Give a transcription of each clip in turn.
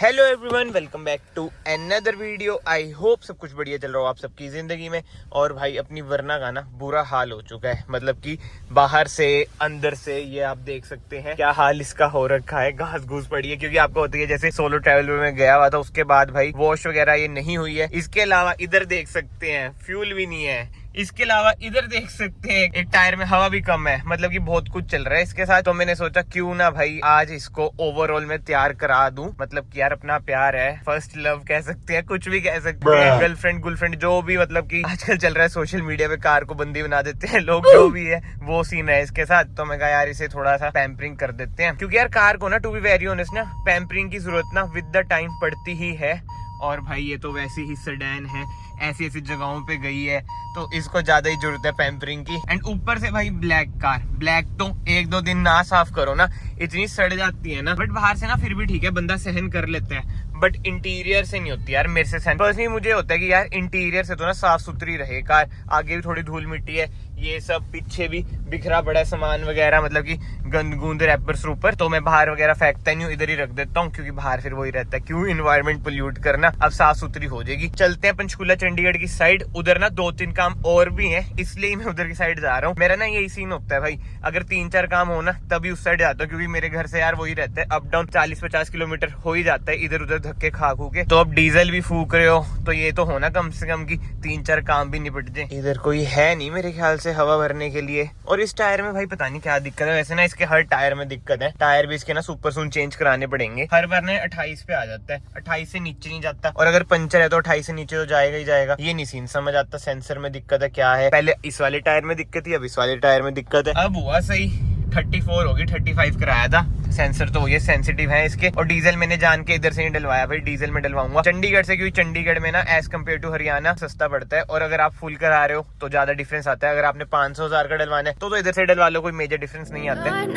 Hello everyone, welcome back to another video. I hope सब कुछ बढ़िया चल रहा हो आप सबकी जिंदगी में। और भाई अपनी वरना का ना बुरा हाल हो चुका है, मतलब कि बाहर से अंदर से ये आप देख सकते हैं क्या हाल इसका हो रखा है। घास घूस पड़ी है क्योंकि आपको होती है जैसे सोलो ट्रैवल में गया हुआ था, उसके बाद भाई वॉश वगैरह ये नहीं हुई है। इसके अलावा इधर देख सकते हैं फ्यूल भी नहीं है। इसके अलावा इधर देख सकते हैं एक टायर में हवा भी कम है, मतलब कि बहुत कुछ चल रहा है इसके साथ। तो मैंने सोचा क्यों ना भाई आज इसको ओवरऑल में तैयार करा दूं, मतलब कि यार अपना प्यार है, फर्स्ट लव कह सकते हैं, कुछ भी कह सकते हैं, गर्लफ्रेंड जो भी, मतलब कि आजकल चल रहा है सोशल मीडिया पे कार को बंदी बना देते हैं लोग, जो भी है वो सीन है इसके साथ। तो मैं कहा यार इसे थोड़ा सा पैम्परिंग कर देते हैं, क्योंकि यार कार को ना टू बी वेरी ऑनेस्ट ना पैम्परिंग की जरूरत ना विद द टाइम पड़ती ही है। और भाई ये तो वैसी ही सेडान है, ऐसी ऐसी जगहों पे गई है तो इसको ज्यादा ही जरूरत है पैम्परिंग की। एंड ऊपर से भाई ब्लैक कार, ब्लैक तो एक दो दिन ना साफ करो ना इतनी सड़ जाती है ना। बट बाहर से ना फिर भी ठीक है, बंदा सहन कर लेता है, बट इंटीरियर से नहीं होती यार मेरे से सहन। पर्सनली मुझे होता है कि यार इंटीरियर से तो ना साफ सुथरी रहे कार। आगे भी थोड़ी धूल मिट्टी है, ये सब पीछे भी बिखरा पड़ा है सामान वगैरह, मतलब कि गंद गूंद रैपर्स ऊपर। तो मैं बाहर वगैरह फेंकता नहीं हूँ, इधर ही रख देता हूँ, क्योंकि बाहर फिर वही रहता है, क्यों इन्वायरमेंट पोल्यूट करना। अब साफ सुथरी हो जाएगी। चलते हैं पंचकूला चंडीगढ़ की साइड। उधर ना दो तीन काम और भी है, इसलिए मैं उधर की साइड जा रहा हूँ। मेरा ना यही सीन होता है भाई, अगर तीन चार काम हो ना तभी उस साइड जाता हूँ, क्योंकि मेरे घर से यार वही रहता है अप डाउन 40-50 किलोमीटर हो ही जाता है इधर उधर धक्के खा खू के। तो अब डीजल भी फूक रहे हो तो ये तो होना कम से कम की तीन चार काम भी निपट जाए। इधर कोई है नहीं मेरे ख्याल से हवा भरने के लिए। और इस टायर में भाई पता नहीं क्या दिक्कत है, वैसे ना इसके हर टायर में दिक्कत है। टायर भी इसके ना सुपर सून चेंज कराने पड़ेंगे। हर बार ना 28 पे आ जाता है, 28 से नीचे नहीं जाता, और अगर पंचर है तो 28 से नीचे तो जाएगा ही जाएगा। ये नहीं सीन समझ आता, सेंसर में दिक्कत है क्या है। पहले इस वाले टायर में दिक्कत थी, अब इस वाले टायर में दिक्कत है। अब हुआ सही 34 होगी, 35 कराया था। सेंसर तो ये सेंसिटिव है इसके। और डीजल मैंने जान के इधर से नहीं डलवाया भाई, डीजल में डलवाऊंगा चंडीगढ़ से, क्योंकि चंडीगढ़ में ना एज कम्पेयर टू हरियाणा सस्ता पड़ता है। और अगर आप फुल करा रहे हो तो ज्यादा डिफरेंस आता है। अगर आपने 500,000 का डलवाना है तो इधर से डलवा लो, कोई मेजर डिफरेंस नहीं आता है।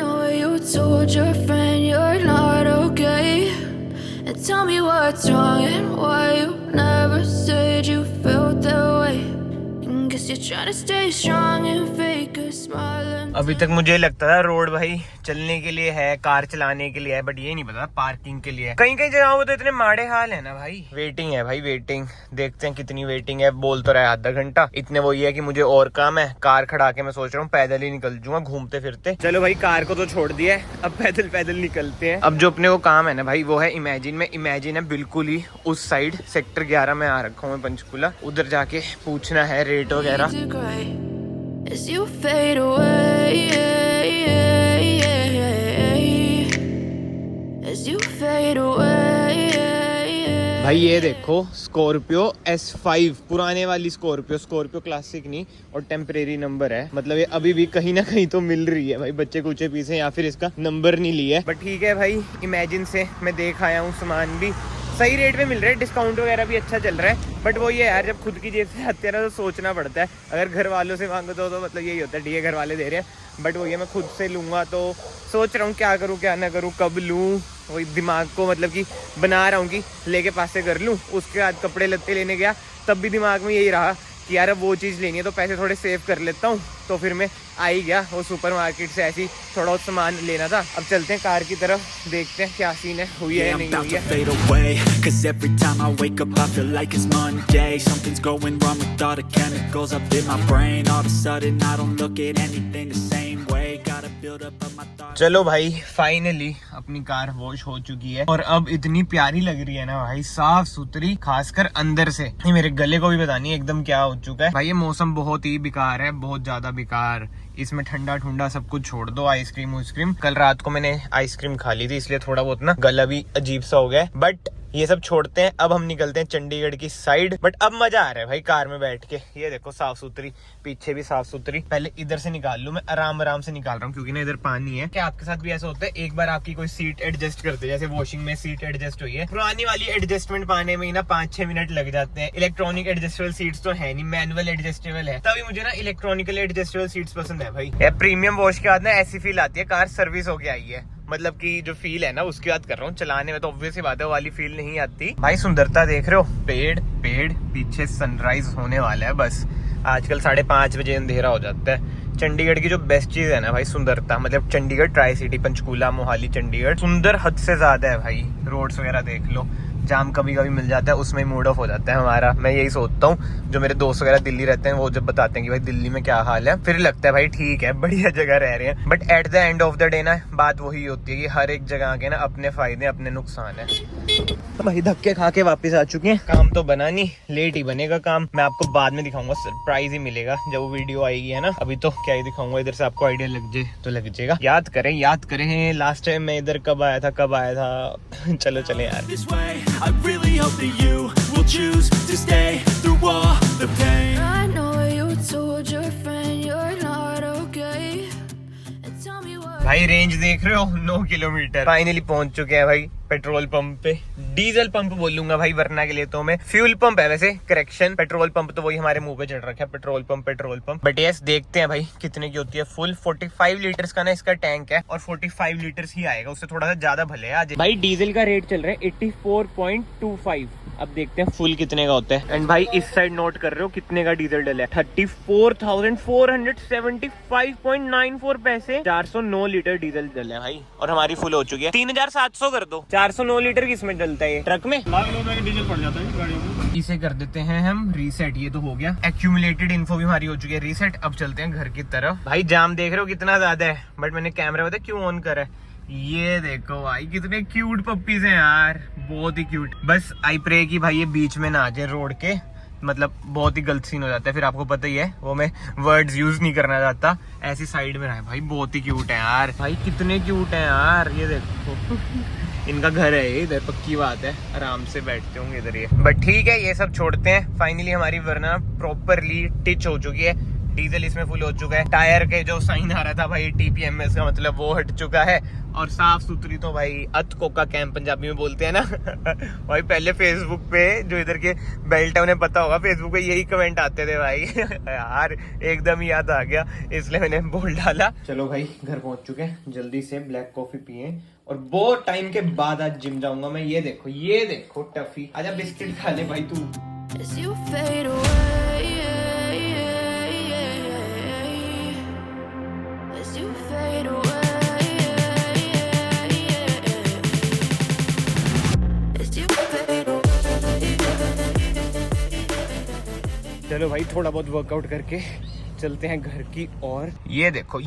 अभी तक मुझे लगता था रोड भाई चलने के लिए है, कार चलाने के लिए है, बट ये नहीं पता पार्किंग के लिए है। कहीं कहीं जगहों पे तो इतने माड़े हाल है ना भाई। वेटिंग है भाई, वेटिंग। देखते हैं कितनी वेटिंग है। बोल तो रहा है आधा घंटा, इतने वो ये है कि मुझे और काम है। कार खड़ा के मैं सोच रहा हूँ पैदल ही निकल जाऊंगा घूमते फिरते। चलो भाई कार को तो छोड़ दिया है, अब पैदल पैदल निकलते हैं। अब जो अपने को काम है ना भाई वो है इमेजिन में। इमेजिन है बिल्कुल ही उस साइड, सेक्टर 11 में आ रखा हूँ मैं पंचकूला। उधर जाके पूछना है रेट वगैरह। As you fade away, as you fade away. भाई ये देखो स्कॉर्पियो S5, पुराने वाली स्कॉर्पियो क्लासिक नहीं, और टेम्परेरी नंबर है, मतलब ये अभी भी कहीं ना कहीं तो मिल रही है भाई। बच्चे कुचे पीछे या फिर इसका नंबर नहीं लिया है, बट ठीक है भाई। इमेजिन से मैं देख आया हूँ, सामान भी सही रेट में मिल रहा है, डिस्काउंट वगैरह भी अच्छा चल रहा है। बट वो ये यार जब खुद की जेब से आते हैं ना तो सोचना पड़ता है। अगर घर वालों से मांगो तो मतलब यही होता है ठीक है घर वाले दे रहे हैं, बट वो ये मैं खुद से लूँगा तो सोच रहा हूँ क्या करूँ क्या ना करूँ, कब लूँ। वही दिमाग को मतलब कि बना रहा हूँ कि लेके पास से कर लूँ। उसके बाद कपड़े लत्ते लेने गया तब भी दिमाग में यही रहा कि यार अब वो चीज़ लेनी है तो पैसे थोड़े सेव कर लेता हूँ। तो फिर मैं आ ही गया वो सुपरमार्केट से, ऐसी थोड़ा बहुत सामान लेना था। अब चलते हैं कार की तरफ, देखते हैं क्या सीन है, हुई है या नहीं हुई है। चलो भाई फाइनली अपनी कार वॉश हो चुकी है, और अब इतनी प्यारी लग रही है ना भाई, साफ सुथरी, खासकर अंदर से। मेरे गले को भी पता नहीं एकदम क्या हो चुका है भाई। ये मौसम बहुत ही बेकार है, बहुत ज्यादा बेकार। इसमें ठंडा ठंडा सब कुछ छोड़ दो, आइसक्रीम वाइसक्रीम। कल रात को मैंने आइसक्रीम खा ली थी, इसलिए थोड़ा बहुत ना गला भी अजीब सा हो गया, बट ये सब छोड़ते हैं। अब हम निकलते हैं चंडीगढ़ की साइड। बट अब मजा आ रहा है भाई कार में बैठ के। ये देखो साफ सुथरी, पीछे भी साफ सुथरी। पहले इधर से निकाल लूं, मैं आराम आराम से निकाल रहा हूँ क्योंकि ना इधर पानी है। क्या आपके साथ भी ऐसा होता है एक बार आपकी कोई सीट एडजस्ट करते, जैसे वॉशिंग में सीट एडजस्ट हुई है, पुरानी वाली एडजस्टमेंट पाने में ही ना 5-6 मिनट लग जाते हैं। इलेक्ट्रॉनिक एडजस्टेबल सीट्स तो है नहीं, मैनुअल एडजस्टेबल है। तभी मुझे ना इलेक्ट्रॉनिकल एडजस्टेबल सीट्स पसंद है भाई। प्रीमियम वॉश के बाद ना ऐसी फील आती है कार सर्विस होके आई है, मतलब कि जो फील है ना उसकी बात कर रहा हूँ। चलाने में तो ऑब्वियस ही बात है वो वाली फील नहीं आती भाई। सुंदरता देख रहे हो, पेड़ पेड़, पीछे सनराइज होने वाला है बस। आजकल 5:30 बजे अंधेरा हो जाता है। चंडीगढ़ की जो बेस्ट चीज है ना भाई, सुंदरता, मतलब चंडीगढ़ ट्राई सिटी, पंचकूला, मोहाली, चंडीगढ़ सुंदर हद से ज्यादा है भाई। रोड्स वगैरह देख लो, जाम कभी कभी मिल जाता है, उसमें मूड ऑफ हो जाता है हमारा। मैं यही सोचता हूँ, जो मेरे दोस्त वगैरह दिल्ली रहते हैं वो जब बताते हैं कि भाई दिल्ली में क्या हाल है, फिर लगता है भाई ठीक है, बढ़िया जगह रह रहे हैं। But at the end of the day ना बात वही होती है कि हर एक जगह के ना अपने फायदे अपने नुकसान है। भाई धक्के खा के वापस आ चुके हैं, काम तो बना नहीं, लेट ही बनेगा काम। मैं आपको बाद में दिखाऊंगा, सरप्राइज ही मिलेगा जब वो वीडियो आएगी, है ना। अभी तो क्या ही दिखाऊंगा, इधर से आपको आइडिया लग जाए तो लग जाएगा। याद करें लास्ट टाइम मैं इधर कब आया था चलो चले यार। that you will choose to stay through all the pain. I know you told your friend you're not okay. And tell me what. भाई रेंज देख रहे हो, 9 किलोमीटर। फाइनली पहुंच चुके हैं भाई पेट्रोल पंप पे। डीजल पंप बोल लूंगा भाई वरना के लिए तो मैं, फ्यूल पंप है वैसे, करेक्शन। पेट्रोल पंप तो वही हमारे मुंह पे चढ़ रखा है, पेट्रोल पंप। बट यस, देखते हैं भाई कितने की होती है फुल। 45 लीटर्स का ना इसका टैंक है और 45 लीटर्स ही आएगा, उससे थोड़ा सा ज्यादा भले है आज। भाई डीजल का रेट चल रहा है 84.25। अब देखते हैं फुल कितने का होता है। एंड भाई इस साइड नोट कर रहे हो कितने का डीजल डला है, 34,475.94 पैसे। 409 लीटर डीजल डला है भाई, और हमारी फुल हो चुकी है। 3,700 कर दो। 409 लीटर किसमें डलता है, ट्रक में? डीजल पड़ जाता है गाड़ियों में। इसे कर देते हैं हम रीसेट। ये तो हो गया, एक्यूमुलेटेड इन्फो भी हमारी हो चुकी है रीसेट। अब चलते हैं घर की तरफ। भाई जाम देख रहे हो कितना ज्यादा है, बट मैंने कैमरा पता क्यों ऑन करा है, ये देखो भाई कितने क्यूट पप्पीज हैं यार, बहुत ही क्यूट। बस आई प्रे कि भाई ये बीच में ना आ जाए रोड के, मतलब बहुत ही गलत सीन हो जाता है फिर, आपको पता ही है वो मैं वर्ड्स यूज नहीं करना चाहता। ऐसी साइड में रहा है भाई, बहुत ही क्यूट है यार। भाई कितने क्यूट है यार, ये देखो इनका घर है ये इधर, पक्की बात है, आराम से बैठते होंगे इधर ये। बट ठीक है, ये सब छोड़ते हैं। फाइनली हमारी वरना प्रॉपरली टिच हो चुकी है, डीजल इसमें फुल हो चुका है। टायर के जो साइन आ रहा था भाई TPMS का, मतलब वो हट चुका है। और साफ सुथरी तो भाई अतकोका कैंप पंजाबी में बोलते हैं ना भाई पहले फेसबुक पे जो इधर के बेल्ट है उन्हें पता होगा, फेसबुक पे यही कमेंट आते थे भाई यार एकदम ही याद आ गया, इसलिए मैंने बोल डाला। चलो भाई घर पहुंच चुके हैं, जल्दी से ब्लैक कॉफी पिए और बहुत टाइम के बाद आज जिम जाऊंगा मैं। ये देखो टफी, आजा बिस्किट खा ले भाई तू। As you fade away, as you fade away, as you fade away. चलो भाई थोड़ा बहुत वर्कआउट करके चलते हैं घर की और। ये देखो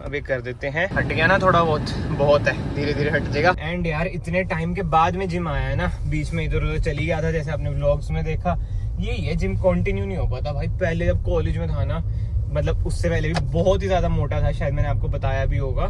अभी कर देते हैं, हट गया ना थोड़ा बहुत है, धीरे धीरे हट जाएगा। एंड यार इतने टाइम के बाद में जिम आया है ना, बीच में इधर उधर चली गया था, जैसे आपने व्लॉग्स में देखा। यही है, जिम कंटिन्यू नहीं हो पाता भाई। पहले जब कॉलेज में था ना, मतलब उससे पहले भी बहुत ही ज्यादा मोटा था, शायद मैंने आपको बताया भी होगा।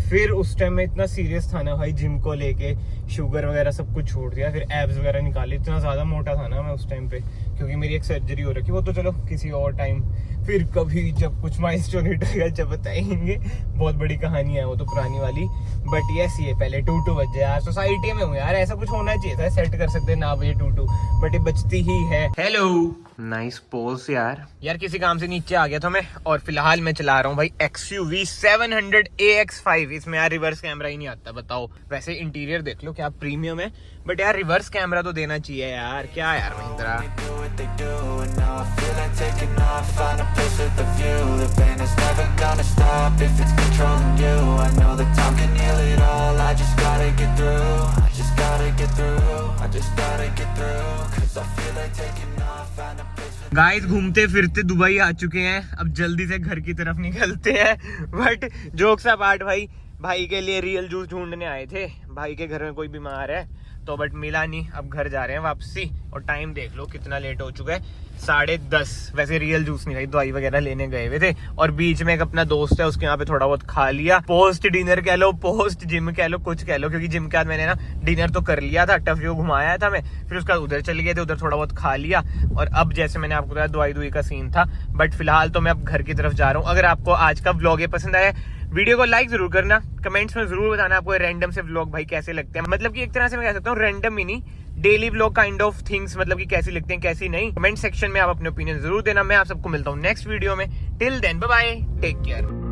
फिर उस टाइम में इतना सीरियस था ना भाई जिम को लेके, शुगर वगैरह सब कुछ छोड़ दिया, फिर एब्स वगैरह निकाले। इतना ज्यादा मोटा था ना मैं उस टाइम पे, क्योंकि मेरी एक सर्जरी हो रखी, वो तो चलो किसी और टाइम, फिर कभी जब कुछ माइलस्टोन हिट होगा जब बताएंगे। बहुत बड़ी कहानी है वो तो, पुरानी वाली। बट यस, ये पहले 2-2 बज जाए यार, सोसाइटी में हूँ यार, ऐसा कुछ होना चाहिए था, सेट कर सकते ना बजे 2-2, बट ये बचती ही है। हेलो, नाइस पोज यार किसी काम से नीचे आ गया था मैं, और फिलहाल मैं चला रहा हूँ भाई XUV 700 AX5। इसमें यार रिवर्स कैमरा ही नहीं आता, बताओ। वैसे इंटीरियर देख लो क्या प्रीमियम है, बट यार रिवर्स कैमरा तो देना चाहिए यार। क्या यार महिंद्रा। गाइस घूमते फिरते दुबई आ चुके हैं, अब जल्दी से घर की तरफ निकलते हैं। बट जोक्स अपार्ट भाई के लिए रियल जूस ढूंढने आए थे, भाई के घर में कोई बीमार है तो, बट मिला नहीं। अब घर जा रहे हैं वापसी, और टाइम देख लो कितना लेट हो चुका है, 10:30। वैसे रियल जूस नहीं भाई, दवाई वगैरह लेने गए हुए थे, और बीच में एक अपना दोस्त है उसके यहाँ पे थोड़ा बहुत खा लिया। पोस्ट डिनर कह लो, पोस्ट जिम कह लो, कुछ कह लो, क्योंकि जिम के बाद मैंने ना डिनर तो कर लिया था, टफियो घुमाया था मैं, फिर उसका उधर चले गए थे, उधर थोड़ा बहुत खा लिया। और अब जैसे मैंने आपको बताया दवाई का सीन था। बट फिलहाल तो मैं अब घर की तरफ जा रहा हूँ। अगर आपको आज का व्लॉग ये पसंद आया, वीडियो को लाइक जरूर करना, कमेंट्स में जरूर बताना आपको रैंडम से व्लॉग भाई कैसे लगते हैं। मतलब कि एक तरह से मैं कह सकता हूँ रैंडम ही नहीं, daily vlog kind of things, मतलब कि कैसी लगते हैं कैसी नहीं। कमेंट सेक्शन में आप अपने ओपिनियन जरूर देना। मैं आप सबको मिलता हूँ नेक्स्ट वीडियो में। Till then bye bye, take care.